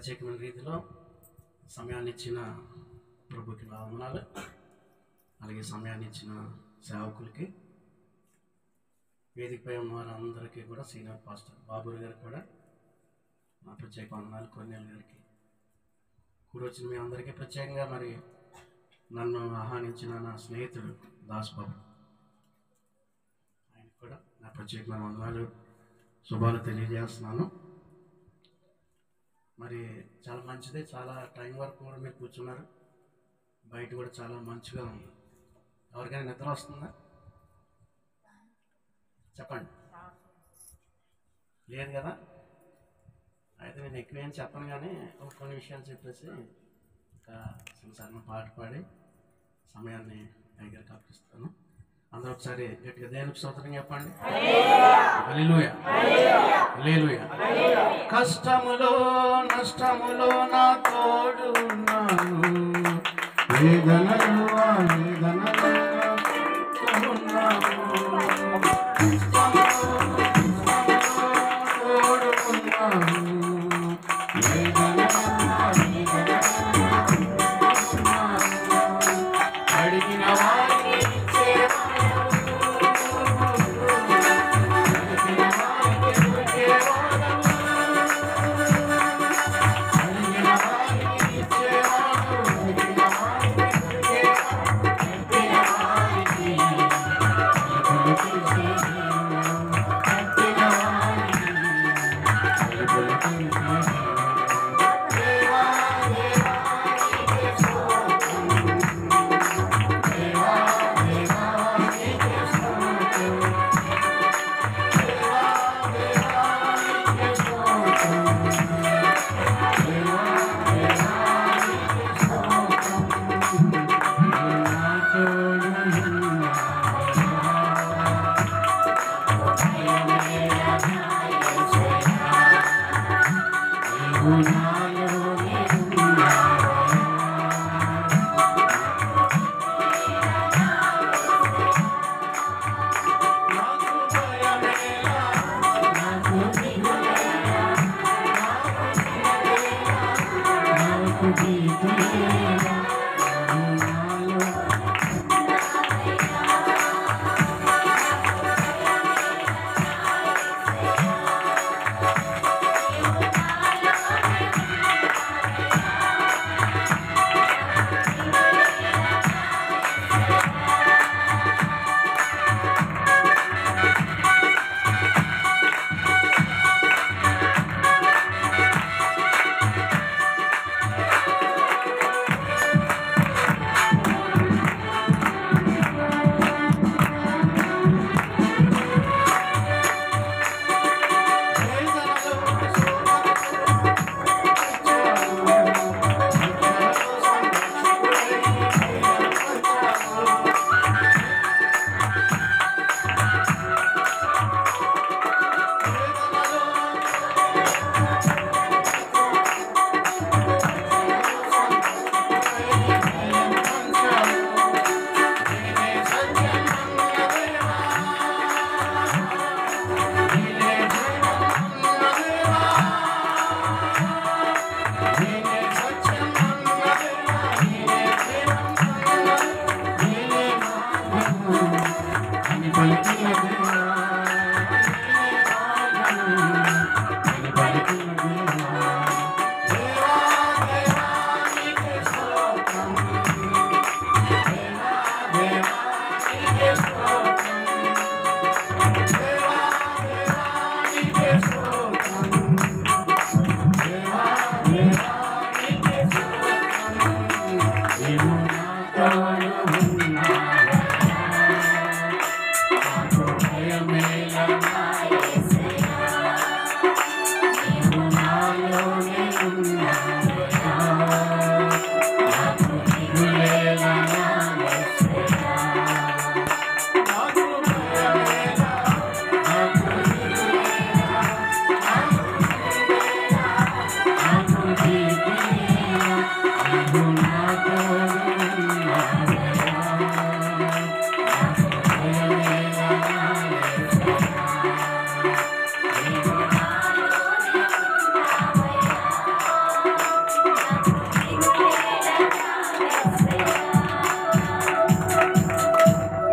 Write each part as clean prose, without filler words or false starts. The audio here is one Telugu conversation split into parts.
ప్రత్యేకమైన రీతిలో సమయాన్ని ఇచ్చిన ప్రభుకి నా వందనాలు. అలాగే సమయాన్ని ఇచ్చిన సేవకులకి, వేదికపై ఉన్న వారందరికీ కూడా, సీనియర్ పాస్టర్ బాబు గారికి కూడా నా ప్రత్యేక వందనాలు. కొన్నేళ్ళ గారికి, కూడి వచ్చిన మీ అందరికీ ప్రత్యేకంగా, మరి నన్ను ఆహ్వానించిన నా స్నేహితుడు దాస్ బాబు, ఆయనకు కూడా నా ప్రత్యేకమైన వందనాలు, శుభాలు తెలియజేస్తున్నాను. మరి చాలా మంచిదే, చాలా టైం వరకు కూడా మీరు కూర్చున్నారు. బయట కూడా చాలా మంచిగా ఉంది. ఎవరికైనా నిద్ర వస్తుందా చెప్పండి? లేదు కదా? అయితే నేను ఎక్కువేం చెప్పను, కానీ కొన్ని విషయాలు చెప్పేసి ఇంకా చిన్న పాట పాడి సమయాన్ని దగ్గరికి అప్పిస్తాను. అందరూ ఒకసారి గట్టిగా దేవునికి స్తోత్రం చెప్పండి. హల్లెలూయా, హల్లెలూయా. కష్టములో నష్టములో నా తోడు ఉన్నాను, వేదనలు వేదనలు తోడు ఉన్నాను, అడిగిన వారికి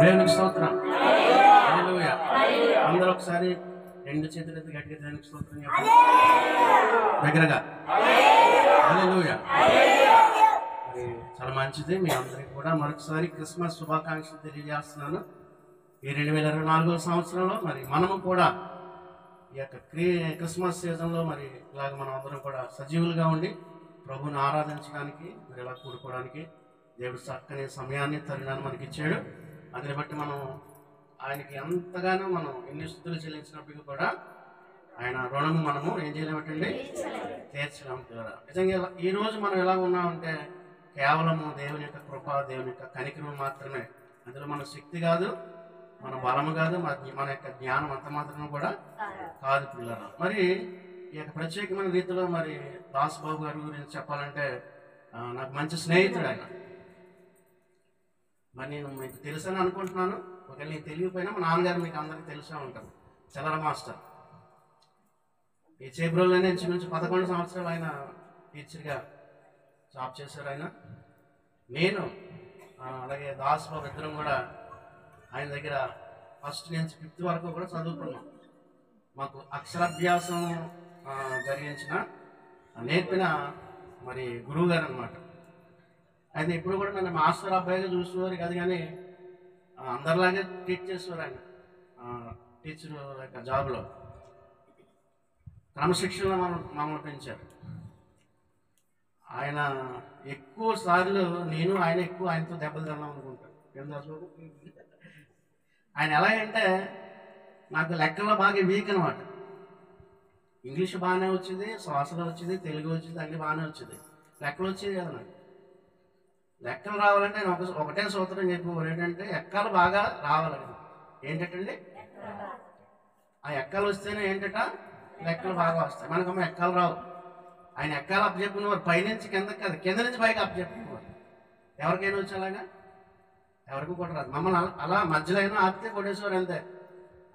దేవునికి స్తోత్రం. హల్లెలూయా. అందరూ ఒకసారి రెండు చేతులెత్తి గట్టిగా దేవునికి స్తోత్రం చెప్పండి దగ్గరగా. హల్లెలూయా. మరి చాలా మంచిది. మీ అందరికీ కూడా మరొకసారి క్రిస్మస్ శుభాకాంక్షలు తెలియజేస్తున్నాను. ఈ 2024 సంవత్సరంలో మరి మనము కూడా ఈ యొక్క క్రిస్మస్ సీజన్లో మరి ఇలాగ మనం అందరం కూడా సజీవులుగా ఉండి ప్రభువుని ఆరాధించడానికి మరి ఇలా కూడుకోవడానికి దేవుడు చక్కని సమయాన్ని తరుణాన్ని మనకి ఇచ్చాడు. అందుని బట్టి మనం ఆయనకి ఎంతగానో మనం ఎన్ని స్తుతులు చెల్లించినప్పటికీ కూడా ఆయన రుణము మనము ఏం చేయలేమటండి, తీర్చలేము కదా. నిజంగా ఈరోజు మనం ఎలా ఉన్నామంటే కేవలము దేవుని యొక్క కృప, దేవుని యొక్క కనికరం మాత్రమే. అందులో మన శక్తి కాదు, మన బలము కాదు, మన యొక్క జ్ఞానం అంత మాత్రం కూడా కాదు పిల్లలు. మరి ఈ యొక్క ప్రత్యేకమైన రీతిలో మరి దాస్ బాబు గారి గురించి చెప్పాలంటే నాకు మంచి స్నేహితుడు ఆయన. మరి నేను మీకు తెలుసని అనుకుంటున్నాను. ఒకవేళ నేను తెలియకపోయినా మా నాన్నగారు మీకు అందరికీ తెలిసే ఉంటారు, చిల్లర మాస్టర్. ఈ చేబ్రోల్లోనే ఇంచుమించు 11 సంవత్సరాలు ఆయన టీచర్గా జాబ్ చేశారు ఆయన. నేను అలాగే దాస్ బాబు ఇద్దరం కూడా ఆయన దగ్గర ఫస్ట్ నుంచి 5th వరకు కూడా చదువుకున్నాం. మాకు అక్షరాభ్యాసం నేర్పిన మరి గురువు గారు అనమాట. అయితే ఇప్పుడు కూడా నన్ను మాస్టర్ అబ్బాయిగా చూసేవారు కాదు, కానీ అందరిలాగే ట్రీట్ చేసేవారు ఆయన. టీచర్ యొక్క జాబ్లో క్రమశిక్షణలో మమ్మల్ని పెంచారు. ఆయన ఎక్కువ సార్లు నేను ఆయన ఎక్కువ ఆయనతో దెబ్బలు తిన్నాం అనుకుంటాను. ఆయన ఎలా అంటే నాకు లెక్కల్లో బాగా వీక్ అనమాట. ఇంగ్లీష్ బాగానే వచ్చింది, శ్వాసలో వచ్చింది, తెలుగు వచ్చింది, అన్నీ బాగానే వచ్చింది. లెక్కలు వచ్చేది కదా నాకు. లెక్కలు రావాలంటే నేను ఒకటే సూత్రం చెప్పేవారు, ఏంటంటే ఎక్కలు బాగా రావాలని. ఏంటండి ఆ ఎక్కలు వస్తేనే ఏంటట లెక్కలు బాగా వస్తాయి. మనకమ్మ ఎక్కలు రావు. ఆయన ఎక్కలు అప్పచెప్పినవారు పైనుంచి కిందకి కాదు, కింద నుంచి పైకి అప్పచెప్పినవారు. ఎవరికైనా వచ్చి అలాగా ఎవరికి కూడా రాదు. మమ్మల్ని అలా మధ్యలో అయినా ఆపితే కొట్టేసేవారు అంతే.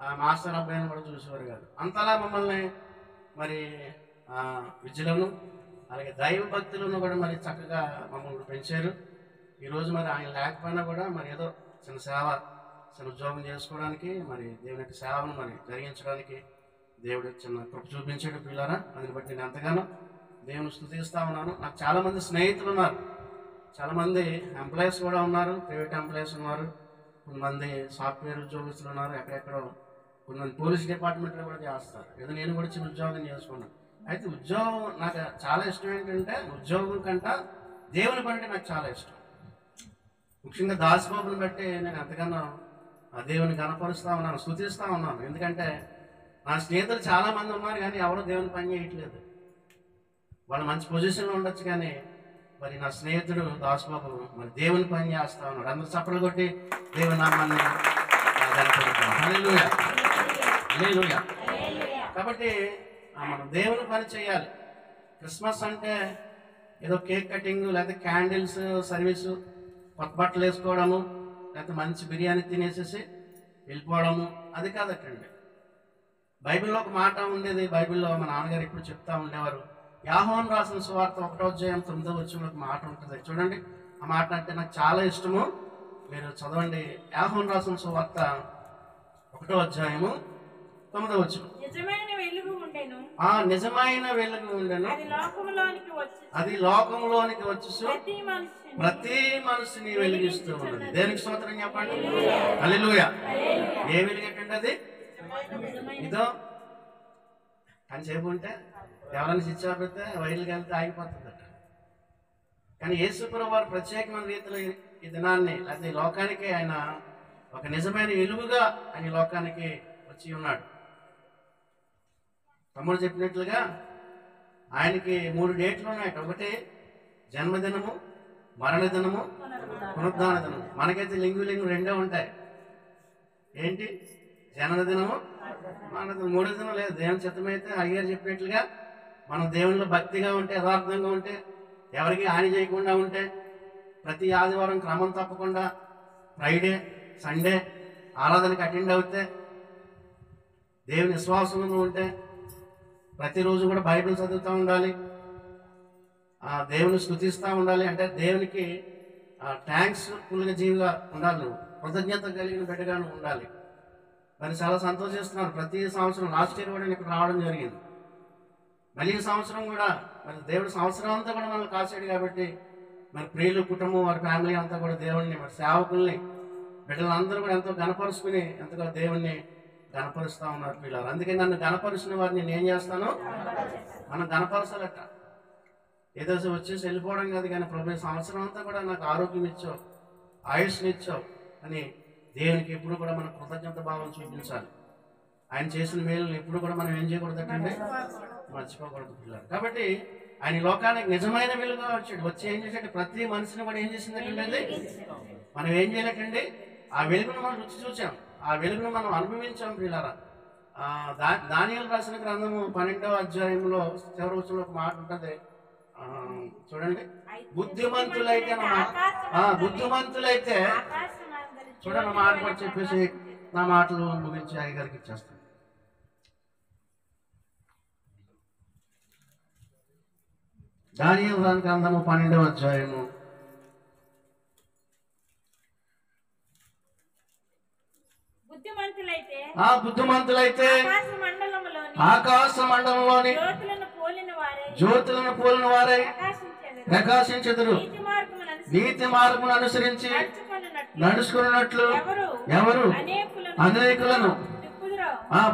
ఆ మాస్టర్ అబ్బాయిని కూడా చూసేవారు కాదు. అంతలా మమ్మల్ని మరి విద్యలోను అలాగే దైవ భక్తులను కూడా మరి చక్కగా మమ్మల్ని పెంచారు. ఈరోజు మరి ఆయన లేకపోయినా కూడా మరి ఏదో చిన్న సేవ, చిన్న ఉద్యోగం చేసుకోవడానికి మరి దేవుని యొక్క సేవను మరి జరిగించడానికి దేవుడు చిన్న కృప చూపించాడు పిల్లరా. అందుని బట్టి నేను ఎంతగానో దేవుని స్తుతిస్తూ ఉన్నాను. నాకు చాలామంది స్నేహితులు ఉన్నారు, చాలామంది ఎంప్లాయీస్ కూడా ఉన్నారు, ప్రైవేట్ ఎంప్లాయీస్ ఉన్నారు, కొంతమంది సాఫ్ట్వేర్ ఉద్యోగస్తులు ఉన్నారు, ఎక్కడెక్కడో కొంతమంది పోలీస్ డిపార్ట్మెంట్లో కూడా చేస్తారు. ఏదో నేను కూడా చిన్న ఉద్యోగం చేసుకున్నాను. అయితే ఉద్యోగం నాకు చాలా ఇష్టం. ఏంటంటే ఉద్యోగం కంటే దేవుని పని అంటే నాకు చాలా ఇష్టం. ముఖ్యంగా దాసబాబుని బట్టి నేను ఎంతగానో ఆ దేవుని కనపరుస్తూ ఉన్నాను, స్తుతిస్తూ ఉన్నాను. ఎందుకంటే నా స్నేహితులు చాలామంది ఉన్నారు, కానీ ఎవరు దేవుని పని చేయట్లేదు. వాళ్ళు మంచి పొజిషన్లో ఉండొచ్చు, కానీ మరి నా స్నేహితుడు దాసబాబు మరి దేవుని పని చేస్తూ ఉన్నాడు. అందరూ చప్పట్లు కొట్టి దేవుని నామాన్ని హల్లెలూయా, హల్లెలూయా. కాబట్టి మనం దేవుని పని చేయాలి. క్రిస్మస్ అంటే ఏదో కేక్ కటింగ్, లేకపోతే క్యాండిల్స్ సర్వీసు, కొత్త బట్టలు వేసుకోవడము, లేకపోతే మంచి బిర్యానీ తినేసేసి వెళ్ళిపోవడము, అది కాదటండి. బైబిల్లో ఒక మాట ఉండేది. బైబిల్లో మా నాన్నగారు ఇప్పుడు చెప్తా ఉండేవారు. యోహాను రాసిన సువార్త 1వ అధ్యాయం 9వ వచనంలో ఒక మాట ఉంటుంది. చూడండి, ఆ మాట అంటే నాకు చాలా ఇష్టము, మీరు చదవండి. యోహాను రాసిన సువార్త 1వ అధ్యాయము 9వ వచనం. నిజమైన వెలుగు ఉండెను, అది లోకములోనికి వచ్చి ప్రతి మనిషిని వెలిగిస్తూ ఉన్నది. దేనికి స్తోత్రం చెప్పండి, హల్లెలూయా. ఏ వెలుగేటండి అది? ఇదో అని చెప్పు ఉంటే ఎవరైనా స్విచ్ ఆఫ్ అయితే వైర్లు కలిపితే ఆగిపోతుందట. కానీ యేసుప్రభువు వారు ప్రత్యేకమైన రీతిలో ఈ దినాన్ని, లేకపోతే ఈ లోకానికి ఆయన ఒక నిజమైన వెలుగుగా ఆయన లోకానికి వచ్చి ఉన్నాడు. తమ్ముడు చెప్పినట్లుగా ఆయనకి 3 డేట్లు ఉన్నాయట. ఒకటి జన్మదినము, మరణదినము, పునరుద్ధాన దినము. మనకైతే లింగు 2 ఉంటాయి. ఏంటి? జన్మదినము, మరణదినం. 3వ దినం లేదు. దేవుని చిత్తమైతే అయ్యారు చెప్పినట్లుగా మనం దేవునిలో భక్తిగా ఉంటే, యథార్థంగా ఉంటే, ఎవరికి హాని చేయకుండా ఉంటే, ప్రతి ఆదివారం క్రమం తప్పకుండా ఫ్రైడే సండే ఆరాధనకి అటెండ్ అవుతే, దేవుని విశ్వాసంలో ఉంటే, ప్రతిరోజు కూడా బైబిల్ చదువుతూ ఉండాలి, దేవుని స్తుతిస్తూ ఉండాలి. అంటే దేవునికి థ్యాంక్స్ఫుల్గా జీవిగా ఉండాలి, నువ్వు కృతజ్ఞత కలిగిన బిడ్డగా నువ్వు ఉండాలి. మరి చాలా సంతోషిస్తున్నాను. ప్రతి సంవత్సరం లాస్ట్ ఇయర్ కూడా నేను ఇక్కడ రావడం జరిగింది. మళ్ళీ ఈ సంవత్సరం కూడా మరి దేవుడు సంవత్సరం అంతా కూడా మనల్ని కాసాడు కాబట్టి మరి ప్రియులు, కుటుంబం, వారి ఫ్యామిలీ అంతా కూడా దేవుణ్ణి, మరి సేవకుల్ని, బిడ్డలందరూ కూడా ఎంతో గణపరుచుకుని ఎంతగా దేవుణ్ణి గణపరుస్తూ ఉన్నారు పిల్లలు. అందుకే నన్ను గణపరుచిన వారిని నేను ఏం చేస్తాను, మనం గణపరచాలట. ఏదో వచ్చేసి వెళ్ళిపోవడం కాదు, కానీ ప్రభు సంవత్సరం అంతా కూడా నాకు ఆరోగ్యం ఇచ్చావు, ఆయుష్ని ఇచ్చావు అని దేవునికి ఎప్పుడు కూడా మనం కృతజ్ఞత భావం చూపించాలి. ఆయన చేసిన మేలు ఎప్పుడు కూడా మనం ఏం చేయకూడదంటే మర్చిపోకూడదు పిల్లలు. కాబట్టి ఆయన లోకానికి నిజమైన వెలుగుగా వచ్చాడు. వచ్చి ఏం చేశాడు, ప్రతి మనిషిని కూడా ఏం చేసిందంటే మనం ఏం చేయలేకండి, ఆ వెలుగును మనం రుచి చూసాం, ఆ వెలుగును మనం అనుభవించాం పిల్లరా. దానియేలు రాసిన గ్రంథము 12వ అధ్యాయంలో చివరి వచనంలో ఒక మాట ఉంటుంది, చూడండి. బుద్ధిమంతులైతే చూడండి, మాట కూడా చెప్పేసి నా మాటలు ముగించి అయ్యగారికి ఇచ్చేస్తాను. దానియేలు రాసిన గ్రంథము 12వ అధ్యాయము బుద్ధిమంతులైతే ఆకాశ మండలంలోని జ్యోతులను పోలిన వారై ప్రకాశించెదరు. నీతి మార్గమును అనుసరించి నడుచుకున్నట్లు ఎవరు అనేకులను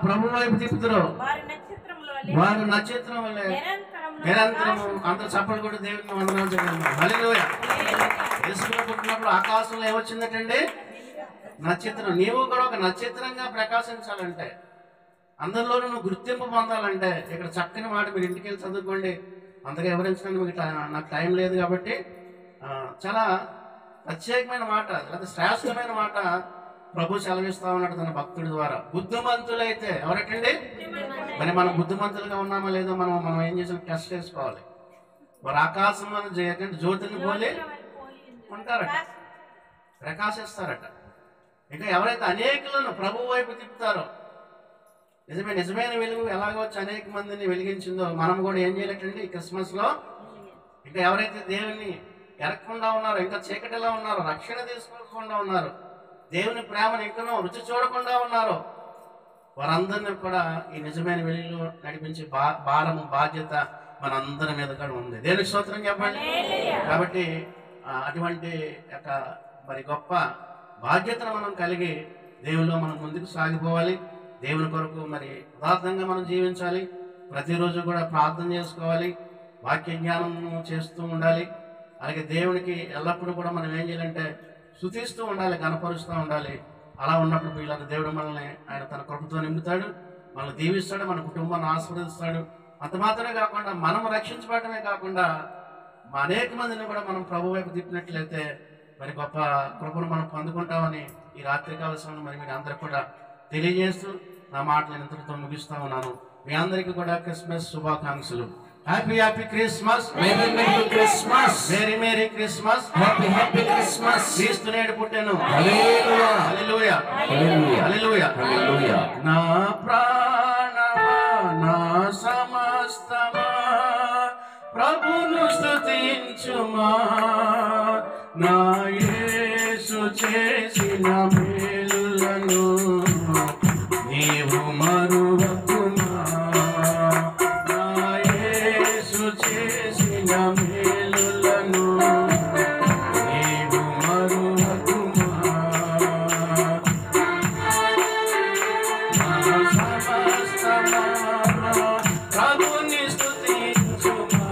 ప్రభు వైపు తిప్పుదురో వారు నక్షత్రం వల్లే నిరంతరము. అందరూ చప్పట్లు కూడా దేవుని వందనాలు చేయండి. హల్లెలూయా. యేసులో పుట్టినప్పుడు ఆకాశంలో ఏమొచ్చిందటండి, నక్షత్రం. నీవు కూడా ఒక నక్షత్రంగా ప్రకాశించాలంటే, అందరిలోనూ నువ్వు గుర్తింపు పొందాలంటే ఇక్కడ చక్కని మాట మీరు ఇంటికి వెళ్ళి చదువుకోండి. అంతగా వివరించడానికి మీకు నాకు టైం లేదు కాబట్టి చాలా ప్రత్యేకమైన మాట, లేదా శ్రేష్టమైన మాట ప్రభు సెలవిస్తా ఉన్నాడు తన భక్తుడి ద్వారా. బుద్ధిమంతులైతే ఎవరటండి, మరి మనం బుద్ధిమంతులుగా ఉన్నామా లేదో మనం ఏం చేసిన టెస్ట్ చేసుకోవాలి. మరి ఆకాశం జ్యోతిని పోలి ఉంటారట, ప్రకాశిస్తారట. ఇంకా ఎవరైతే అనేకులను ప్రభు వైపు తిప్పుతారో, నిజమైన వెలుగు ఎలాగో వచ్చి అనేక మందిని వెలిగించిందో మనం కూడా ఏం చేయలేటండి ఈ క్రిస్మస్లో. ఇంకా ఎవరైతే దేవుని ఎరగకుండా ఉన్నారో, ఇంకా చీకటిలో ఉన్నారో, రక్షణ తీసుకోకుండా ఉన్నారో, దేవుని ప్రేమను ఇంకనూ రుచి చూడకుండా ఉన్నారో, వారందరినీ కూడా ఈ నిజమైన వెలుగులో నడిపించే భారము, బాధ్యత మనందరి మీద కూడా ఉంది. దేవునికి స్తోత్రం చెప్పండి. కాబట్టి అటువంటి యొక్క మరి గొప్ప బాధ్యతను మనం కలిగి దేవునిలో మనం ముందుకు సాగిపోవాలి. దేవుని కొరకు మరి యథార్థంగా మనం జీవించాలి. ప్రతిరోజు కూడా ప్రార్థన చేసుకోవాలి, వాక్య జ్ఞానం చేస్తూ ఉండాలి. అలాగే దేవునికి ఎల్లప్పుడూ కూడా మనం ఏం చేయాలంటే స్తుతిస్తూ ఉండాలి, కనపరుస్తూ ఉండాలి. అలా ఉన్నప్పుడు వీళ్ళని దేవుడు మనల్ని ఆయన తన కృపతో నింపుతాడు, మనల్ని దీవిస్తాడు, మన కుటుంబాన్ని ఆశీర్వదిస్తాడు. అంత మాత్రమే కాకుండా మనం రక్షించబడమే కాకుండా అనేక మందిని కూడా మనం ప్రభు వైపు తిప్పినట్లయితే మరి గొప్ప కృపను మనం పొందుకుంటామని ఈ రాత్రికాల సమయంలో మరి మీరు అందరూ కూడా తెలియజేస్తూ నా మాటలు ఇంతటితో ముగిస్తా ఉన్నాను. మీ అందరికీ కూడా క్రిస్మస్ శుభాకాంక్షలు. Happy Christmas, merry Christmas, happy Christmas. క్రీస్తు నేడు పుట్టెను. హల్లెలూయా, హల్లెలూయా, హల్లెలూయా, హల్లెలూయా. నా ప్రాణమా, నా సమస్తమా ప్రభును స్తుతించుమా. నా యేసు చేసిన మేలులను నీవు మరువకుమా. నా యేసు చేసిన మేలులను నీవు మరువకుమా. నా సమస్తమా ప్రభుని స్తుతించుమా.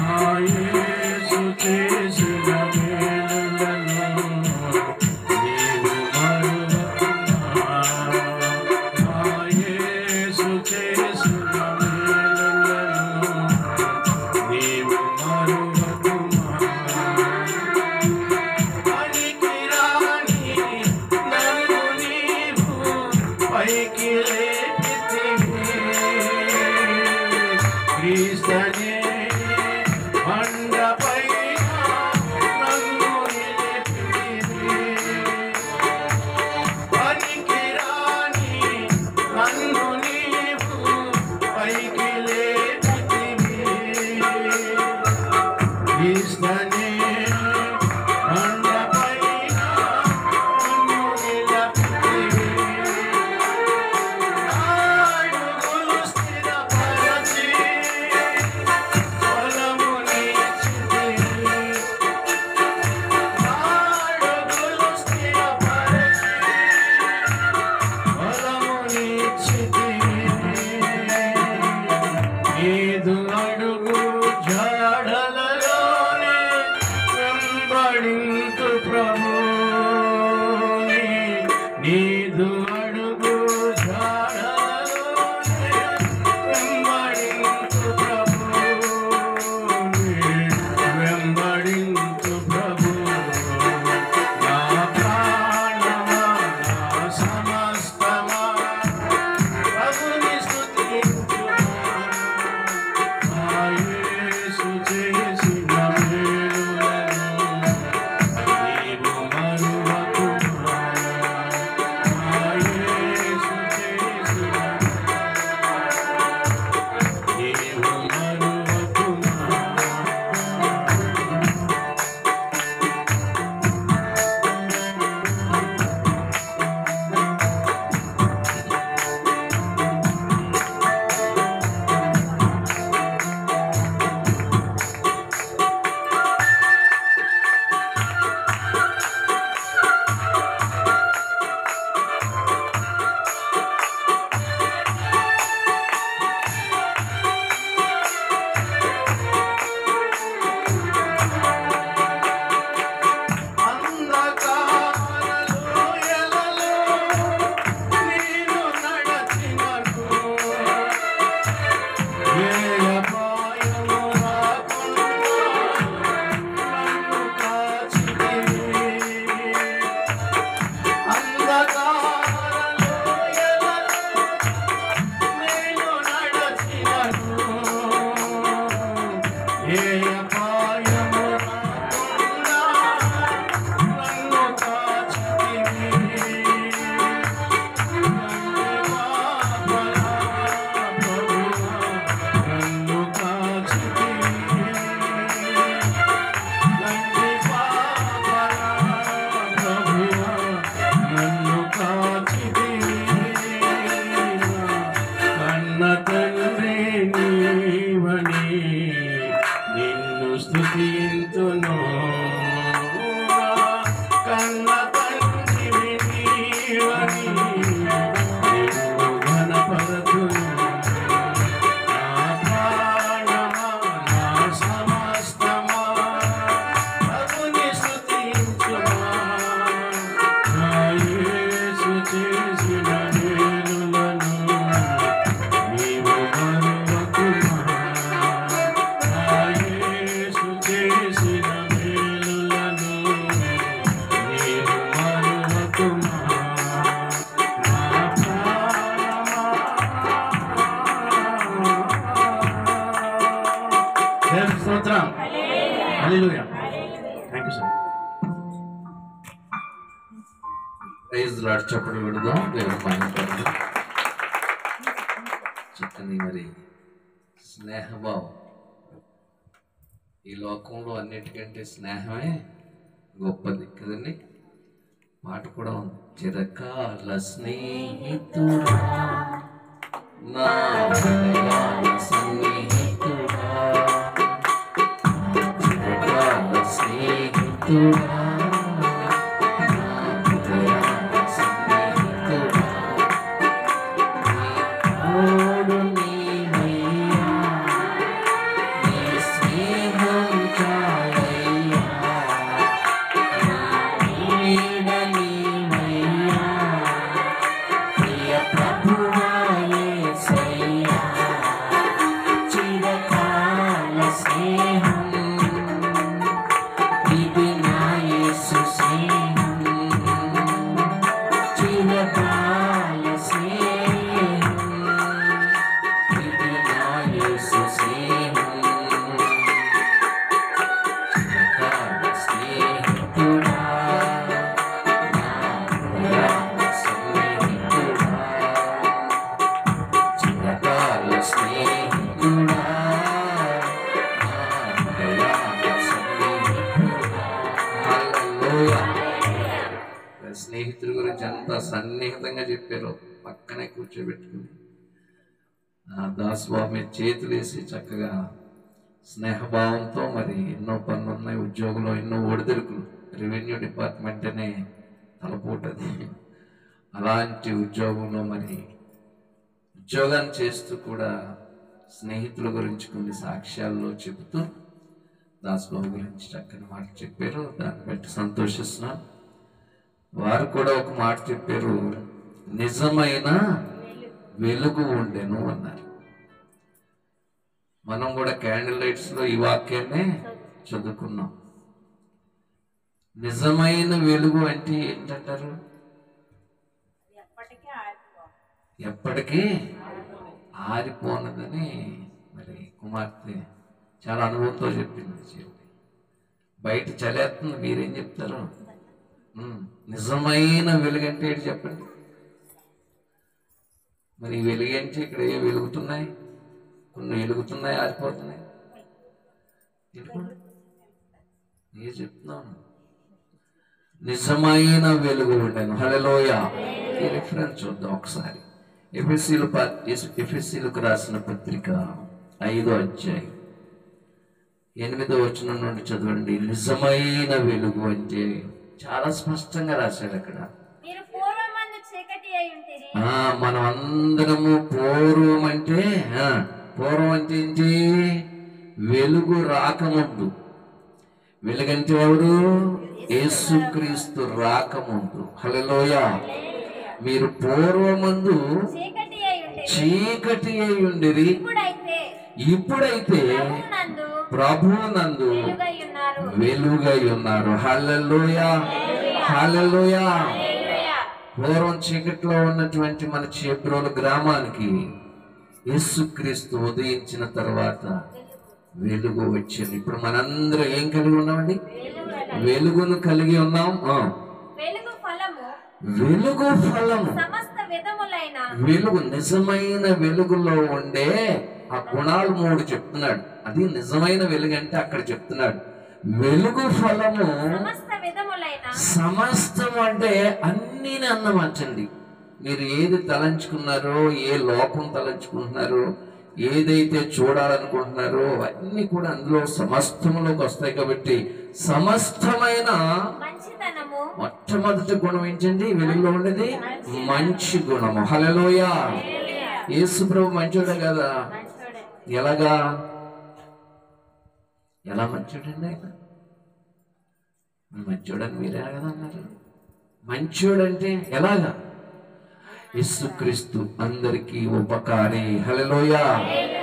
నా యేసు చేసిన మేలులను నీవు మరువకుమా. నా ప్రైజ్ లార్డ్ చప్పట్లు కొడదాం. దేవుని మహిమపరచు. చక్కని మరి స్నేహభావం. ఈ లోకంలో అన్నిటికంటే స్నేహమే గొప్పది కదండి. మాట కూడా ఉంది, చిరకాల స్నేహితుడా నా హృదయాల సన్నిహితుడా, చిరకాల స్నేహితుడా స్నేహితుల గురించి ఎంత సన్నిహితంగా చెప్పారో. పక్కనే కూర్చోబెట్టుకుని దాసుబాబు మీద చేతులు వేసి చక్కగా స్నేహభావంతో మరి ఎన్నో పనులు ఉన్నాయి, ఉద్యోగంలో ఎన్నో ఒడిదుడుకులు, రెవెన్యూ డిపార్ట్మెంట్ అనే తలపోటది. అలాంటి ఉద్యోగంలో మరి ఉద్యోగాన్ని చేస్తూ కూడా స్నేహితుల గురించి కొన్ని సాక్ష్యాల్లో చెబుతూ దాసుబాబు గురించి చక్కని మాట చెప్పారు. దాన్ని బట్టి సంతోషిస్తున్నాను. వారు కూడా ఒక మాట చెప్పారు, నిజమైన వెలుగు ఉండెను అన్నారు. మనం కూడా క్యాండిల్ లైట్స్ లో ఈ వాక్యాన్ని చదువుకున్నాం. నిజమైన వెలుగు అంటే ఏంటంటారు? ఎప్పటికీ ఆరిపోనదని మరి కుమార్తె చాలా అనుభవంతో చెప్పింది. బయట చలేస్తుంది, మీరేం చెప్తారు? నిజమైన వెలుగు అంటే ఏంటి చెప్పండి. మరి వెలుగు అంటే ఇక్కడ ఏ వెలుగుతున్నాయి? కొన్ని వెలుగుతున్నాయి, ఆరిపోతున్నాయి. నేను చెప్తున్నాను, నిజమైన వెలుగు ఉండను. హల్లెలూయా. ఈ రిఫరెన్స్ చూద్దాం ఒకసారి. ఎఫెసీయులకు రాసిన పత్రిక 5వ అధ్యాయం 8వ వచనం నుండి చదవండి. నిజమైన వెలుగు అంటే చాలా స్పష్టంగా రాశాడు అక్కడ. మనం అందరము పూర్వం అంటే ఏంటి? వెలుగు రాకముందు. వెలుగంటే ఎవరు? యేసుక్రీస్తు రాకముందు. హల్లెలూయా. మీరు పూర్వమందు చీకటి అయి ఉండిరి, ఇప్పుడైతే ప్రభువునందు వెలుగై ఉన్నారు. హల్లెలూయా, హల్లెలూయా. పూర్వం చీకట్లో ఉన్నటువంటి మన చేబ్రోలు గ్రామానికి యేసుక్రీస్తు ఉదయించిన తర్వాత వెలుగు వచ్చింది. ఇప్పుడు మనందరం ఏం కలిగి ఉన్నామండి? వెలుగును కలిగి ఉన్నాం. వెలుగు ఫలము, వెలుగు నిజమైన వెలుగులో ఉండే ఆ గుణాలు 3 చెప్తున్నాడు. అది నిజమైన వెలుగు అంటే అక్కడ చెప్తున్నాడు. వెలుగు ఫలము సమస్తం అంటే అన్నీ అన్నమాచండి. మీరు ఏది తలంచుకున్నారో, ఏ లోకం తలంచుకుంటున్నారో, ఏదైతే చూడాలనుకుంటున్నారో అన్నీ కూడా అందులో సమస్తములోకి వస్తాయి. కాబట్టి సమస్తమైన మొట్టమొదటి గుణం ఏంటండి? వెలుగులో ఉండేది మంచి గుణము. హల్లెలూయా. యేసు ప్రభు మంచోడే కదా. ఎలాగా? ఎలా మంచోడండి ఆయన? మంచోడని మీరే కదా అన్నారు. మంచోడంటే ఎలాగా? యేసుక్రీస్తు అందరికీ ఉపకారి. హల్లెలూయా.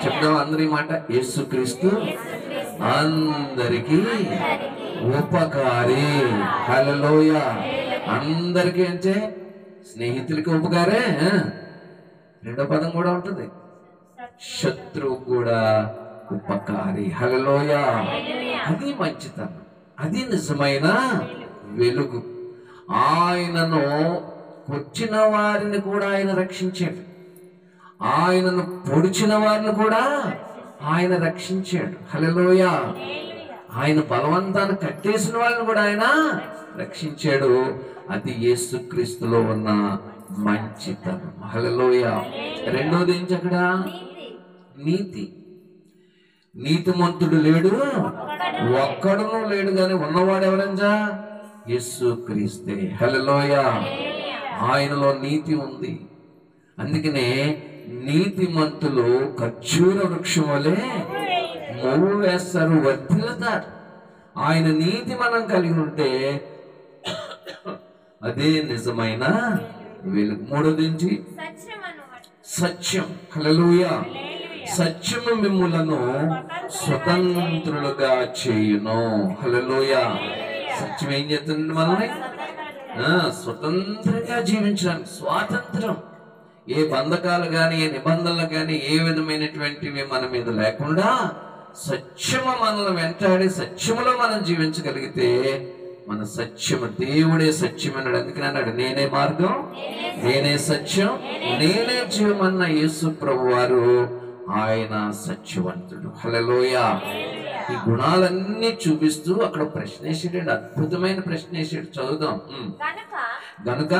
చెప్దాం అందరి మాట. యేసుక్రీస్తు అందరికీ ఉపకారి. హల్లెలూయా. అందరికీ అంటే స్నేహితులకి ఉపకారే. రెండో పదం కూడా ఉంటుంది, శత్రువు కూడా ఉపకారి. హల్లెలూయా. అది మంచితనం, అది నిజమైన వెలుగు. ఆయనను కొట్టిన వారిని కూడా ఆయన రక్షించాడు, ఆయనను పొడిచిన వారిని కూడా ఆయన రక్షించాడు. హల్లెలూయా. ఆయన బలవంతాన్ని కట్టేసిన వాళ్ళని కూడా ఆయన రక్షించాడు. అది యేసుక్రీస్తులో ఉన్న మంచితనం. హల్లెలూయా. రెండోది ఏంటి అక్కడ? నీతి. నీతిమంతుడు లేడు, ఒక్కడును లేడు, కానీ ఉన్నవాడు ఎవరంజా? యేసుక్రీస్తే. హల్లెలూయా. ఆయనలో నీతి ఉంది. అందుకనే నీతిమంతులు ఖర్జూర వృక్షం వలె మొవ్వు వేస్తారు, వర్ధిల్లుతారు. ఆయన నీతి మనం కలిగి ఉంటే అదే నిజమైన వెలుగు. మూడోది ఏంటి? సత్యం. హల్లెలూయా. సత్యము మిమ్ములను స్వతంత్రులుగా చేయును. హల్లెలూయా. సత్యం ఏం చేస్తుంది? మనల్ని స్వతంత్రంగా జీవించడానికి స్వాతంత్రం. ఏ బంధకాలు కానీ, ఏ నిబంధనలు కానీ, ఏ విధమైనటువంటివి మన మీద లేకుండా సత్యము మనల్ని వెంటాడి సత్యములో మనం జీవించగలిగితే మన సత్యము, దేవుడే సత్యం అన్నాడు. అందుకని అన్నాడు, నేనే మార్గం, నేనే సత్యం, నేనే జీవం అన్న యేసు ప్రభు వారు ఆయన సత్యవంతుడు. హల్లెలూయా. ఈ గుణాలన్నీ చూపిస్తూ అక్కడ ప్రశ్న వేసాడు, అద్భుతమైన ప్రశ్న వేసాడు. చదువుదాం. గనుక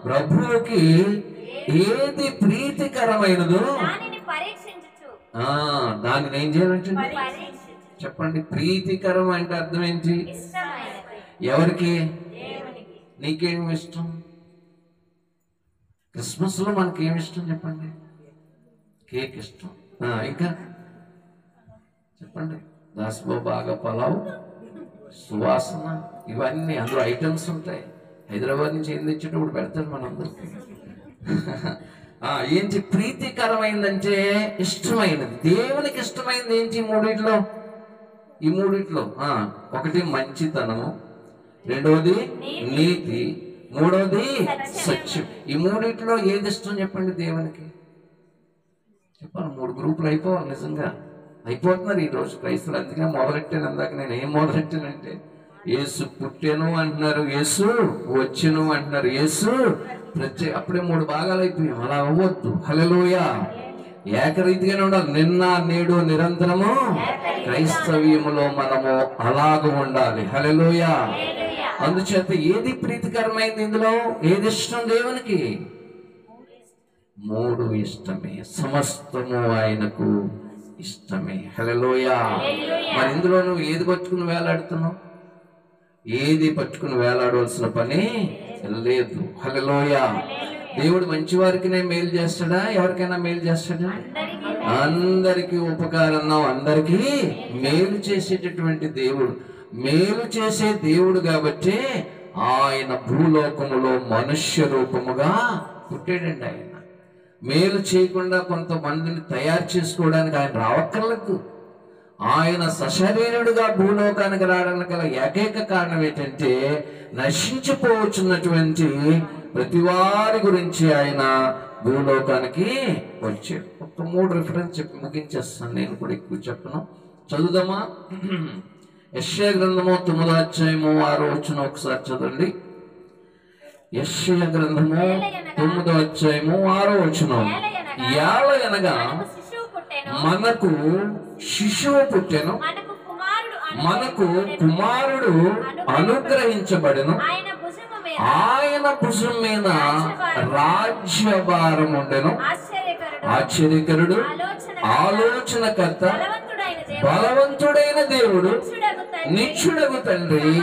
ప్రభువుకి ఏది ప్రీతికరమైనదో దానిని ఏం చేయాలంటే చెప్పండి. ప్రీతికరం అంటే అర్థం ఏంటి? ఎవరికి? నీకేమి ఇష్టం? క్రిస్మస్ లో మనకి ఏమి ఇష్టం చెప్పండి? కేక్ ఇష్టం. ఇంకా చెప్పండి. దాస్బో బాగా పలావ్, సువాసన, ఇవన్నీ అందులో ఐటమ్స్ ఉంటాయి. హైదరాబాద్ నుంచి ఏం తెచ్చేటప్పుడు పెడతారు మనందరికి. ఏంటి ప్రీతికరమైందంటే? ఇష్టమైనది, దేవునికి ఇష్టమైనది ఏంటి? ఈ మూడిట్లో ఒకటి మంచితనము, రెండవది నీతి, మూడవది సత్యం. ఈ మూడిట్లో ఏది ఇష్టం చెప్పండి దేవునికి? చెప్పాలి. 3 గ్రూపులు అయిపోవాలి. నిజంగా అయిపోతున్నారు ఈరోజు క్రైస్తవులు. అందుకనే మొదలెట్టాను. అందాక నేను ఏం మొదలెట్టానంటే, యేసు పుట్టెను అంటున్నారు, యేసు వచ్చెను అంటున్నారు, యేసు అప్పుడే 3 భాగాలు అయిపోయాం. అలా అవ్వద్దు. హల్లెలూయా. ఏకరీతిగానే ఉండాలి. నిన్న నేడు నిరంతరము క్రైస్తవ్యములో మనము అలాగ ఉండాలి. హల్లెలూయా. అందుచేత ఏది ప్రీతికరమైంది ఇందులో? ఏది ఇష్టం దేవునికి? 3 ఇష్టమే. సమస్తము ఆయనకు ఇష్టమే. హల్లెలూయా. మరి ఇందులో నువ్వు ఏది పట్టుకుని వేలాడుతున్నావు? ఏది పట్టుకుని వేలాడవలసిన పని లేదు. హల్లెలూయా. దేవుడు మంచి వారికినే మేలు చేస్తాడా? ఎవరికైనా మేలు చేస్తాడా? అందరికీ ఉపకారం, అందరికీ మేలు చేసేటటువంటి దేవుడు, మేలు చేసే దేవుడు. కాబట్టి ఆయన భూలోకములో మనుష్య రూపముగా పుట్టాడండి. ఆయన మేలు చేయకుండా కొంతమందిని తయారు చేసుకోవడానికి ఆయన రావక్కర్లేదు. ఆయన సశరీరుడుగా భూలోకానికి రావడానికి గల ఏకైక కారణం ఏంటంటే, నశించిపోవచ్చున్నటువంటి ప్రతి వారి గురించి ఆయన భూలోకానికి వచ్చాడు. ఒక 3 రిఫరెన్స్ చెప్పి ముగించేస్తాను. నేను కూడా ఎక్కువ చెప్పను. చదువుదామా? యెషయా గ్రంథము 9వ అధ్యాయము 6వ వచనం ఒకసారి చదవండి. యెషయా గ్రంథము 9వ అధ్యాయము 6వ వచనం. ఏలయనగా మనకు శిశువు పుట్టెను, మనకు కుమారుడు అనుగ్రహించబడెను, ఆయన భుజం మీద రాజ్యభారం ఉండెను. ఆశ్చర్యకరుడు, ఆలోచనకర్త, బలవంతుడైన దేవుడు, నిత్యుడగు తండ్రి,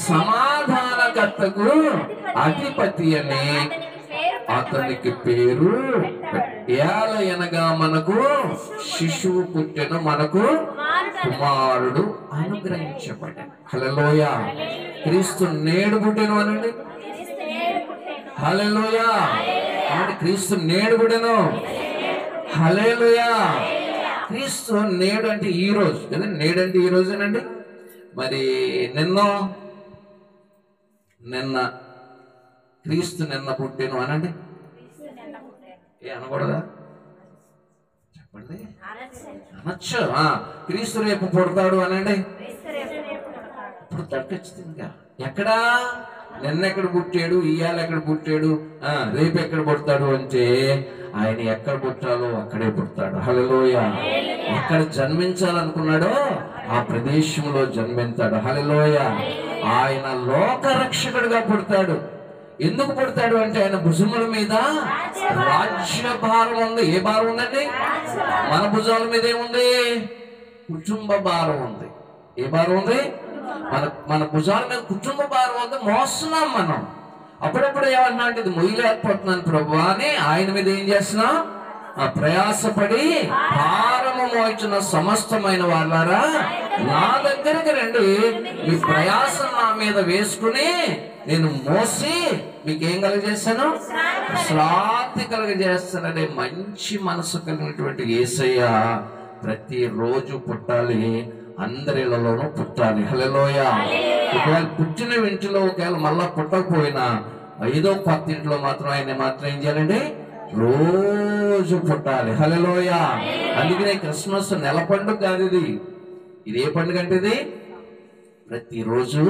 సమాధానకర్తకు అధిపతి అని అతనికి పేరు. ఏలయనగా మనకు శిశువు పుట్టెను, మనకు కుమారుడు అనుగ్రహించబడెను. హల్లెలూయా. క్రీస్తు నేడు పుట్టెను అనండి. హల్లెలూయా. క్రీస్తు నేడు పుట్టెను. హల్లెలూయా. క్రీస్తు నేడు అంటే ఈ రోజు కదా. నేడు అంటే ఈ రోజేనండి. మరి నిన్న క్రీస్తు నిన్న పుట్టెను అనండి. అనకూడదా? చెప్పండి. అనొచ్చు. క్రీస్తు రేపు పుడతాడు అనండి. పుడతాడు ఖచ్చితంగా. ఎక్కడా? నిన్న ఎక్కడ పుట్టాడు, ఇవాళ ఎక్కడ పుట్టాడు, రేపు ఎక్కడ పుడతాడు అంటే ఆయన ఎక్కడ పుట్టాలో అక్కడే పుడతాడు. హల్లెలూయా. ఎక్కడ జన్మించాలనుకున్నాడో ఆ ప్రదేశంలో జన్మించాడు. హల్లెలూయా. ఆయన లోక రక్షకుడిగా పుడతాడు. ఎందుకు పుడతాడు అంటే ఆయన భుజముల మీద రాజ్య భారం ఉంది. ఏ భారం ఉందండి? మన భుజాల మీద ఏముంది? కుటుంబ భారం ఉంది. ఏ భారం ఉంది? మన భుజాల మీద కుటుంబ భారం ఉంది. మోస్తున్నాం మనం. అప్పుడప్పుడు ఏమన్నా అంటే ఇది మొయ్యలేకపోతున్నాను ప్రభు అని ఆయన మీద ఏం చేస్తున్నాం? ప్రయాసపడి భారము మోయించిన సమస్తమైన వాళ్ళారా నా దగ్గరికి రండి, మీ ప్రయాసం నా మీద వేసుకుని నేను మోసి మీకేం కలుగజేస్తాను? శ్రాంతి కలుగజేస్తాననే మంచి మనసు కలిగినటువంటి యేసయ్య ప్రతిరోజు పుట్టాలి, అందరిలోనూ పుట్టాలి. హల్లెలూయా. ఒకవేళ పుట్టిన ఇంటిలో ఒకవేళ మళ్ళా పుట్టకపోయినా ఐదో కొత్త ఇంట్లో మాత్రం ఆయన మాత్రం ఏం చేయాలండి? రోజు పుట్టాలి. హల్లెలూయా. అందుకనే క్రిస్మస్ నెల పండుగ కాదు ఇది. ఇది ఏ పండుగ అంటే ఇది ప్రతిరోజు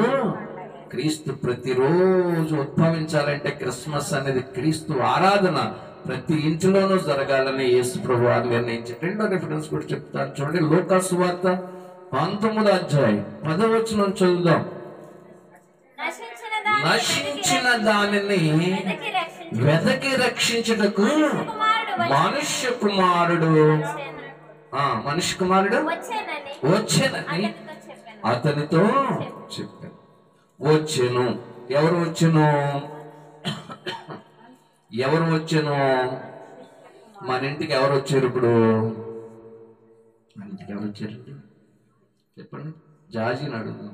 క్రీస్తు ప్రతిరోజు ఉద్భవించాలంటే క్రిస్మస్ అనేది క్రీస్తు ఆరాధన ప్రతి ఇంటిలోనూ జరగాలని యేసు ప్రభు వారు నిర్ణయించి రెండో రిఫరెన్స్ కూడా చెప్తాను చూడండి. లూకా సువార్త 19వ అధ్యాయం 10వ వచనం చదువుదాం. నశించిన దానిని వెదకి రక్షించుటకు మనుష్య కుమారుడు వచ్చేనని అతనితో చెప్పాను. వచ్చెను. ఎవరు వచ్చెను? ఎవరు వచ్చెను? మన ఇంటికి ఎవరు వచ్చారు? ఇప్పుడు మన ఇంటికి ఎవరు వచ్చారు చెప్పండి. జాజీని అడుగు.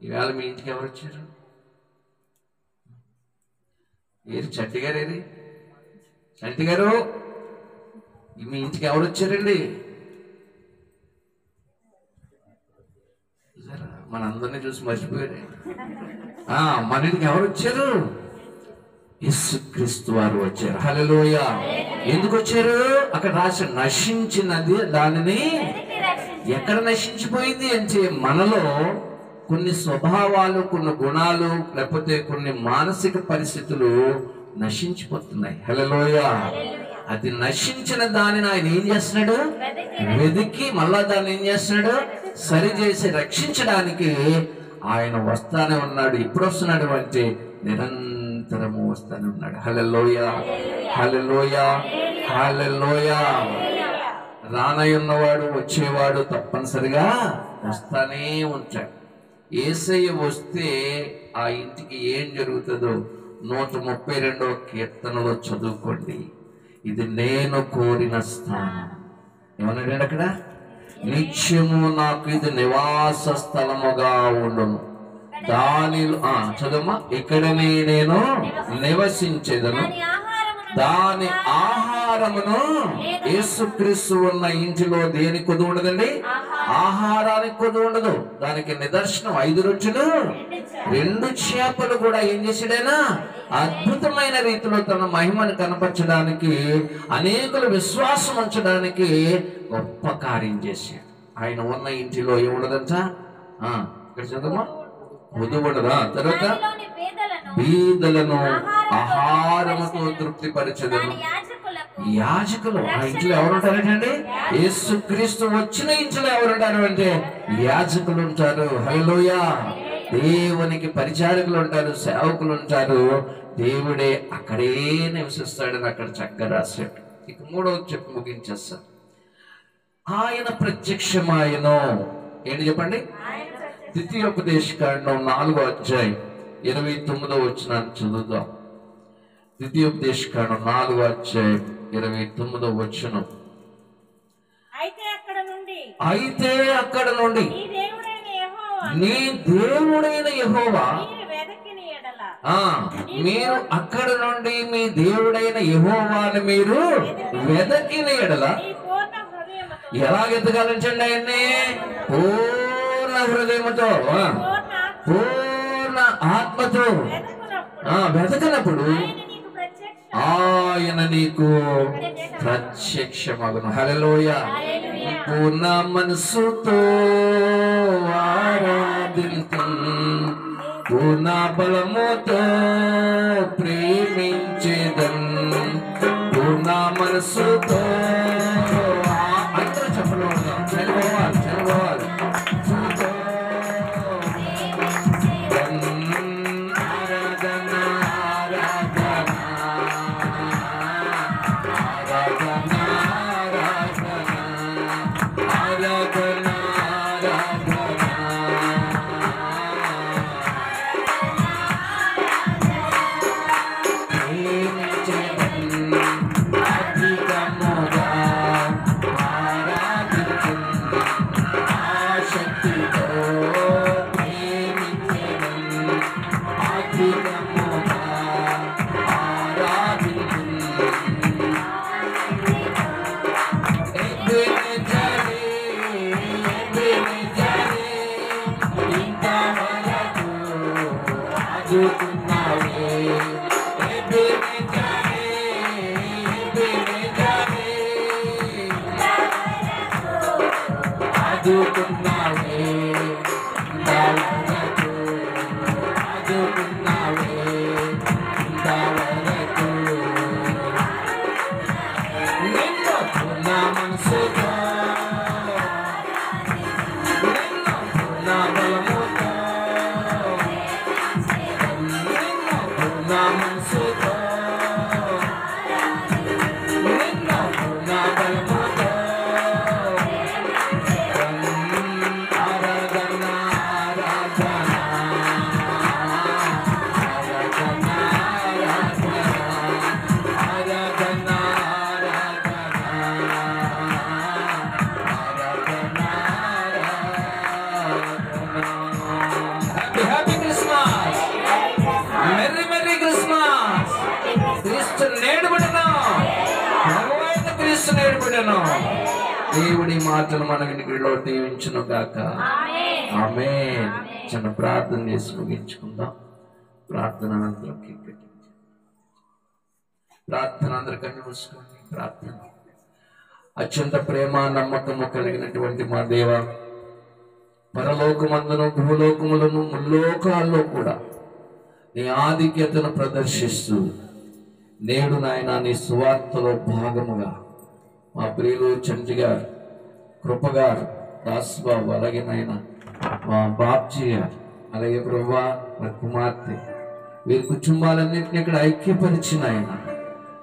ఈవేళ మీ ఇంటికి ఎవరు వచ్చారు? ఏరి చంటి గారు, ఏరి చంటి గారు, మీ ఇంటికి ఎవరు వచ్చారండి? మనందరినీ చూసి మర్చిపోయారు. మన ఇంటికి ఎవరు వచ్చారు? యేసుక్రీస్తు వారు వచ్చారు. హల్లెలూయా. ఎందుకు వచ్చారు? అక్కడ రాసి నశించినది దానిని. ఎక్కడ నశించిపోయింది అంటే మనలో కొన్ని స్వభావాలు, కొన్ని గుణాలు, లేకపోతే కొన్ని మానసిక పరిస్థితులు నశించిపోతున్నాయి. హల్లెలూయా. అది నశించిన దానిని ఆయన ఏం చేస్తున్నాడు? వెదికి మళ్ళా దాన్ని ఏం చేస్తున్నాడు? సరిచేసి రక్షించడానికి ఆయన వస్తానే ఉన్నాడు. ఎప్పుడు వస్తున్నాడు అంటే నిరంతరము వస్తానే ఉన్నాడు. హల్లెలూయా, హల్లెలూయా, హల్లెలూయా. రానయ్యున్నవాడు, వచ్చేవాడు తప్పనిసరిగా వస్తానే ఉంటాడు. యేసయ్య వస్తే ఆ ఇంటికి ఏం జరుగుతుందో 132వ కీర్తనలో చదువుకోండి. ఇది నేను కోరిన స్థానం. ఏమన్నాడు అక్కడ? నిత్యము నాకు ఇది నివాస స్థలముగా ఉండును. దానిలో చదువమ్మా, ఇక్కడనే నేను నివసించేదను. దాని ఆహారమును యేసుక్రీస్తు ఉన్న ఇంటిలో దేనికి కొద్దు ఉండదండి? ఆహారానికి కొద్దు ఉండదు. దానికి నిదర్శనం 5 రొట్టెలు 2 చేపలు కూడా ఏం చేసాడైనా అద్భుతమైన రీతిలో తన మహిమను కనపరచడానికి, అనేకులు విశ్వాసం ఉంచడానికి గొప్ప కార్యం చేశాడు. ఆయన ఉన్న ఇంటిలో ఏముండదంట? ఇక్కడ చదువుమా, వధువుడదా. తర్వాత బీదలను ఆహారముతో తృప్తిపరచదను. యాజకులు. ఆ ఇంట్లో ఎవరు ఉంటారంటే యేసుక్రీస్తు వచ్చిన ఇంట్లో ఎవరు ఉంటారు అంటే యాజకులు ఉంటారు. హల్లెలూయా. దేవునికి పరిచారకులు ఉంటారు, సేవకులు ఉంటారు. దేవుడే అక్కడే నివసిస్తాడని అక్కడ చక్కగా రాశాడు. ఇక 3వ చెప్పి ముగించేస్తా. ఆయన ప్రత్యక్షమాయను. ఏంటి చెప్పండి? ద్వితీయోపదేశకాండం 4వ అధ్యాయం 29వ వచనాన్ని చదువుదాం. ద్వితీయోపదేశకాండం 4వ అధ్యాయం 29వ వచనం. అయితే అక్కడ నుండి నీ దేవుడైన యెహోవా, మీరు అక్కడ నుండి మీ దేవుడైన యెహోవాను మీరు వెదకిన ఎడల. ఎలాగెతగాలంచండి ఆయన్ని? పూర్ణ హృదయముతో, పూర్ణ ఆత్మతో వెతకనప్పుడు ఆయన నీకు ప్రత్యక్షమగును. హల్లెలూయా. పూర్ణ మనసుతో ఆరాధింతును, పూర్ణ బలముతో ప్రేమించేదన్, పూర్ణ మనసుతో. అందరూ చెప్పండి, చనిపోవాలి చనిపోవాలి. దేవుడి మాటలు మన వినికిడిలో దీవించును గాక. ఆమేన్. చిన్న ప్రార్థన చేసి ముగించుకుందాం. ప్రార్థన అనంతరం ప్రార్థన అందరూ కన్ను మూసుకోండి. ప్రార్థన. అత్యంత ప్రేమ నమ్మకము కలిగినటువంటి మా దేవ, పరలోకమందును భూలోకములను ముల్లోకాల్లో కూడా నీ ఆధిక్యతను ప్రదర్శిస్తూ నేడు నాయన నీ సువార్తలో భాగముగా మా ప్రియులు చంటి గారు, కృపగారు, దాసుబాబు, అలాగే నాయన మా బాబ్జీ గారు, అలాగే ప్రభా మా కుమార్తె, వీరి కుటుంబాలన్నింటినీ ఇక్కడ ఐక్యపరిచిన ఆయన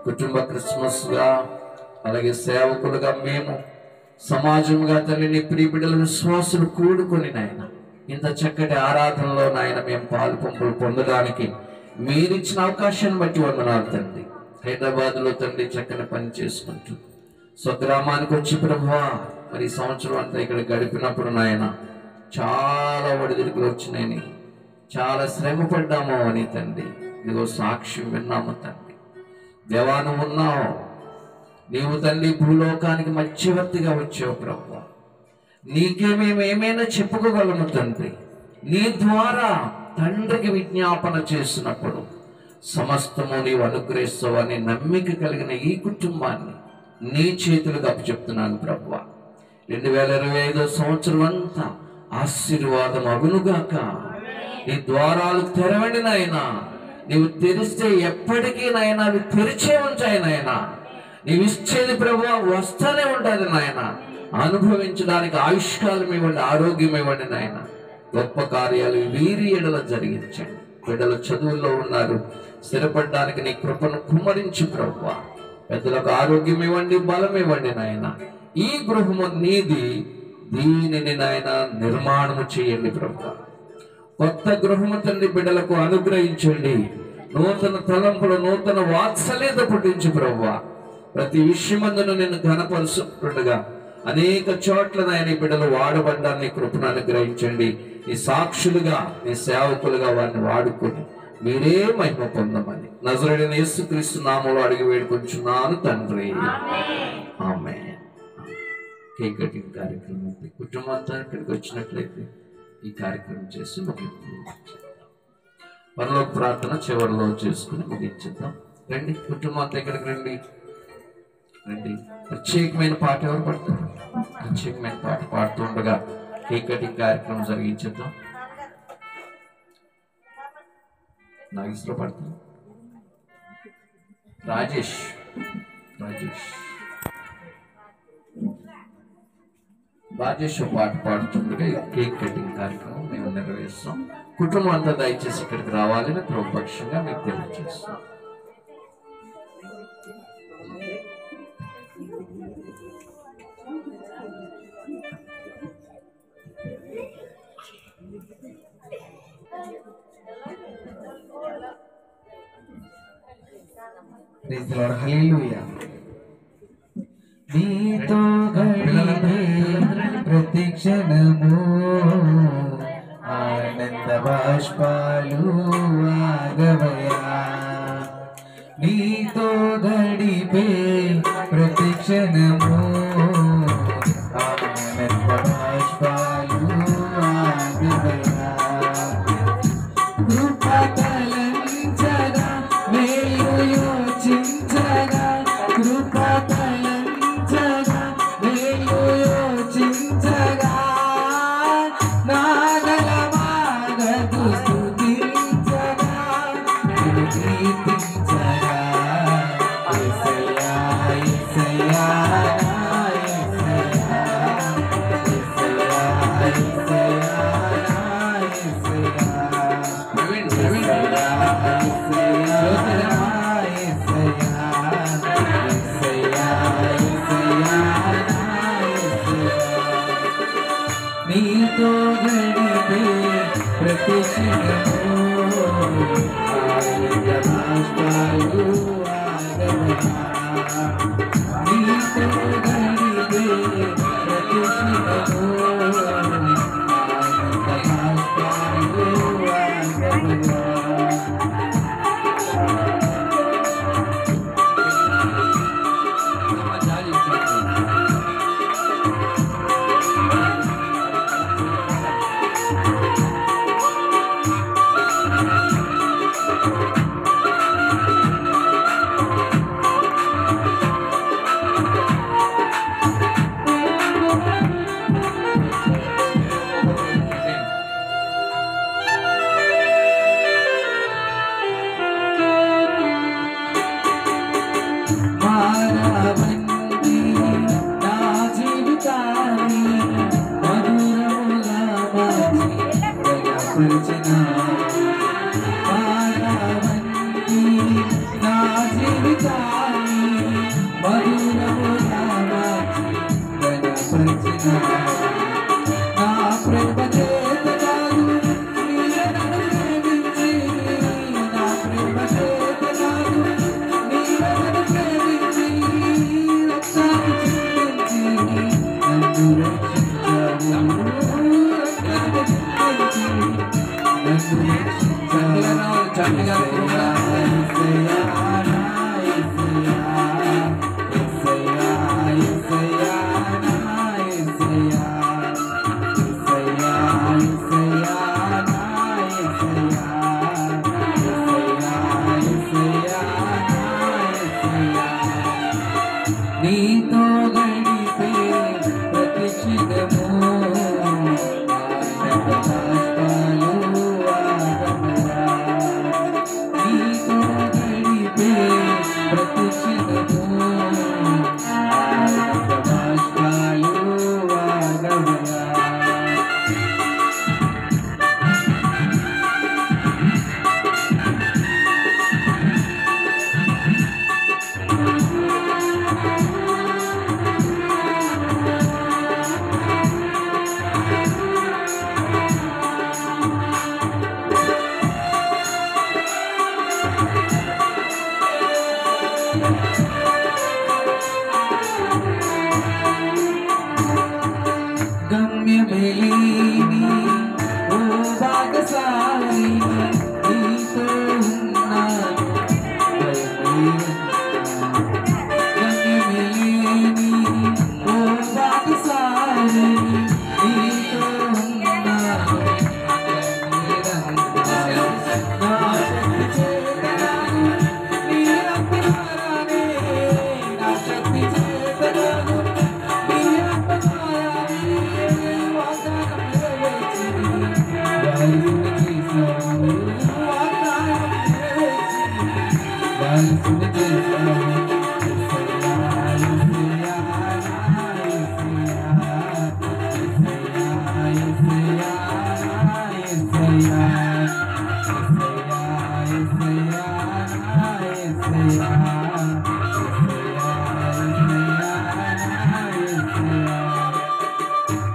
కుటుంబ క్రిస్మస్గా అలాగే సేవకులుగా మేము సమాజంగా తల్లి నీ ప్రియ బిడ్డల విశ్వాసులు కూడుకొని నాయన ఇంత చక్కటి ఆరాధనలో నాయన మేము పాలు పంపులు పొందడానికి మీరిచ్చిన అవకాశాన్ని బట్టి వందనాలు తండ్రి. హైదరాబాద్లో తండ్రి చక్కని పని చేసుకుంటూ స్వగ్రామానికి వచ్చి ప్రభువా మరి సంవత్సరం అంతా ఇక్కడ గడిపినప్పుడు నాయన చాలా ఒడిదుడుకులు వచ్చినాయని, చాలా శ్రమ పడ్డాము అని తండ్రి ఇదిగో సాక్ష్యం విన్నాము తండ్రి. దేవా నువ్వు ఉన్నావు, నీవు తండ్రి భూలోకానికి మధ్యవర్తిగా వచ్చావు ప్రభువా. నీకే మేము ఏమైనా చెప్పుకోగలము తండ్రి. నీ ద్వారా తండ్రికి విజ్ఞాపన చేసినప్పుడు సమస్తము నీవు అనుగ్రహిస్తావని నమ్మిక కలిగిన ఈ కుటుంబాన్ని నీ చేతులకు అప్పచెప్తున్నాను ప్రభువా. 2025 సంవత్సరం అంతా ఆశీర్వాదం అగునుగాక. నీ ద్వారాలు తెరవండి నాయనా. నీవు తెరిస్తే ఎప్పటికీ నాయన అవి తెరిచే ఉంటాయి నాయన. నీవు ఇచ్చేది ప్రభువా వస్తూనే ఉంటుంది నాయన. అనుభవించడానికి ఆయుష్కాలం ఇవ్వండి, ఆరోగ్యం ఇవ్వండి నాయన. గొప్ప కార్యాలు వీరి ఎడల జరిగించండి. బిడ్డలు చదువుల్లో ఉన్నారు, స్థిరపడడానికి నీ కృపను కుమ్మరించి ప్రభువా. పెద్దలకు ఆరోగ్యం ఇవ్వండి, బలం ఇవ్వండి నాయన. ఈ గృహము నీది, దీనిని నాయన నిర్మాణము చేయండి ప్రభువా. కొత్త గృహము తండ్రి బిడ్డలకు అనుగ్రహించండి. నూతన తలంపులు, నూతన వాత్సల్యత పుట్టించి ప్రభువా. ప్రతి విషయమందును నేను ఘనపరుచుకుంటుగా అనేక చోట్ల నాయన బిడ్డలు వాడబడ్డాన్ని కృపను అనుగ్రహించండి. నీ సాక్షులుగా, నీ సేవకులుగా వారిని వాడుకొని మీరే మహిమ పొందమని నజరేయుడైన యేసుక్రీస్తు నామములో అడిగి వేడుకొంచున్నాను తండ్రి. ఆమేన్. కేక్ కటింగ్ కార్యక్రమం కుటుంబం అంతా ఇక్కడికి వచ్చినట్లయితే ఈ కార్యక్రమం చేసి ముగించేద్దాం. పరలోక ప్రార్థన చివరిలో చేసుకుని ముగించేద్దాం. రండి, కుటుంబం అంతా ఇక్కడికి రండి. రండి. ప్రత్యేకమైన పాట ఎవరు పడతారు? ప్రత్యేకమైన పాట పాడుతుండగా కేక్ కటింగ్ కార్యక్రమం జరిగించేద్దాం. నాగేశ్వర పాడుతుంది. రాజేష్ పాట పాడుతుండగా కేక్ కటింగ్ కార్యక్రమం మేము నెరవేరుస్తాం. కుటుంబం అంతా దయచేసి ఇక్కడికి రావాలని ప్రభుపక్షంగా మీకు తెలియజేస్తాం. హల్లెలూయా. నీతో గడిపే ప్రతి క్షణము ఆనంద బాష్పాలు ఆగవయా. నీతో గడిపే ప్రతి క్షణము ఆనంద బాష్పాలు ఆగవయా. కృపతలంచగా మేలు యోచించగా కృపతలంచగా మేలు యోచించగా నాగలమాగదు స్తుతించగా కీర్తించగా యేసయ్యా యేసయ్యా నీతో గడిపే ప్రతి క్షణము ఆనంద బాష్పాలు ఆగవయా. నీతో గడిపే ప్రతి క్షణము ఆనంద బాష్పాలు ఆగవయా. మానవంతి నా జీవితాన్ని మధురముగా మార్చి దయపరిచినావు. మానవంతి నా జీవితాన్ని మధురముగా మార్చి దయపరిచినావు. నా ప్రేమ చేత కాదు నీవే నన్ను ప్రేమించి, నా ప్రేమ చేత కాదు నీవే నన్ను ప్రేమించి రక్తాన్ని చిందించి నన్ను రక్షించావు. రక్తాన్ని చిందించి నన్ను రక్షించావు. యేసయ్యా యేసయ్యా నా యేసయ్యా యేసయ్యా యేసయ్యా నా యేసయ్యా యేసయ్యా నా యేసయ్యా. నీతో గడిపే ప్రతి క్షణము ఆనంద బాష్పాలు ఆగవయా.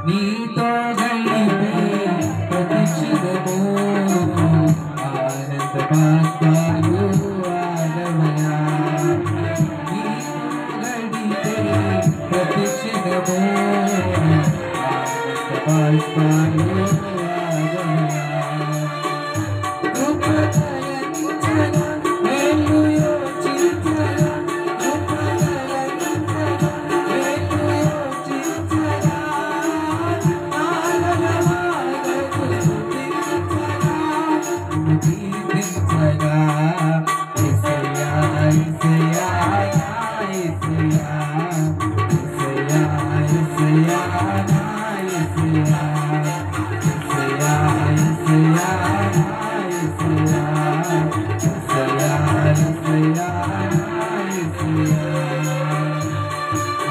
నీతో గడిపే ప్రతిక్షణము ఆనంద బాష్పాలు ఆగమయా. నీతో గడిపే ప్రతిక్షణము ఆనంద బాష్పాలు ఆగమయా. కృపదయించగా మేలు యోచించగా కృపదయించగా మేలు యోచించగా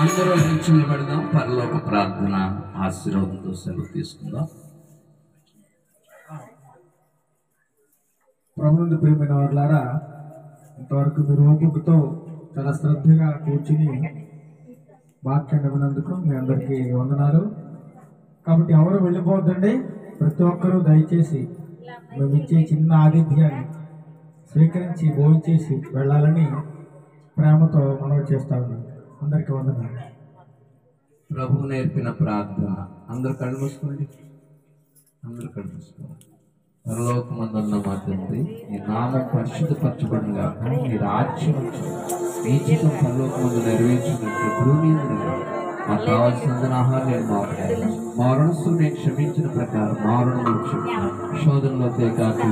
అందరూ నుంచి నిలబడదాం. పరలోక ప్రార్థన ఆశీర్వాదంతో సెలవు తీసుకుందాం. ప్రభునందు ప్రియమైన వారులారా, ఇంతవరకు మీరు ఓపికతో చాలా శ్రద్ధగా కూర్చుని వాక్యాన్ని విన్నందుకు మీ అందరికీ వందనాలు. కాబట్టి ఎవరు వెళ్ళిపోవద్దండి. ప్రతి ఒక్కరూ దయచేసి మేము ఇచ్చే చిన్న ఆతిథ్యాన్ని స్వీకరించి భోంచేసి వెళ్ళాలని ప్రేమతో మనవి చేస్తా ఉన్నాం. అందరికీ వందనాలు. ప్రభువు నేర్పిన ప్రార్థన. అందరూ కళ్ళు మూసుకోండి. అందరూ కళ్ళు మూసుకోండి. పరలోకమందున్న మా తండ్రి, నీ నామం పరిశుద్ధపరచబడిన గాక, నీ రాజ్యం వచ్చును. నీ చిత్తం పరలోకమందు నెరవేర్చినట్లు భూమి మీద మాకు కావాల్సిన ఆహారం నేను మా రుణస్తులు నేను క్షమించిన ప్రకారం మా రుణములు క్షమించాను. శోధనలో తేకాకి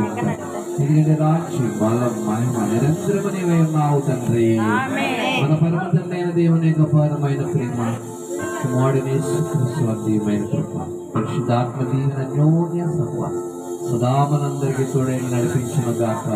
తిరిగి రాజ్యం బలం మహిమ నిరంతరము నీవే ఉన్నావు తండ్రి. మన పరమ తండ్రి అయిన దేవుని గొప్పమైన ప్రేమ, కుమారుని యేసుక్రీస్తుమైన కృప, పరిశుద్ధాత్మ దీవెన అన్యోన్య సహవాసం సదా మనందరికీ తోడై నడిపించిన గాక.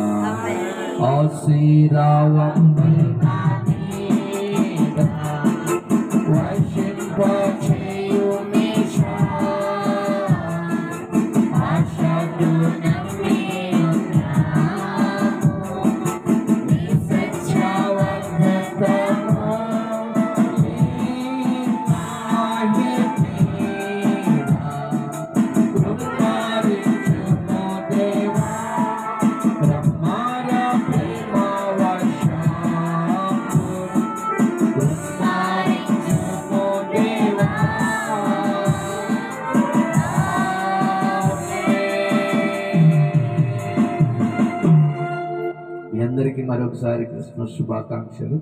అందరికీ మరొకసారి క్రిస్మస్ శుభాకాంక్షలు.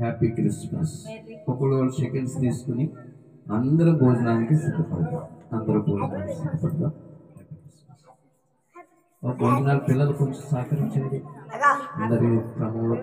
Happy Christmas. ఒక్కొక్కరు సెకండ్స్ తీసుకుని అందరూ భోజనానికి సిద్ధపడదాం. అందరూ భోజనానికి సిద్ధపడదాం. భోజనాలు పిల్లలు కొంచెం సహకరించండి. అందరి క్రమంలో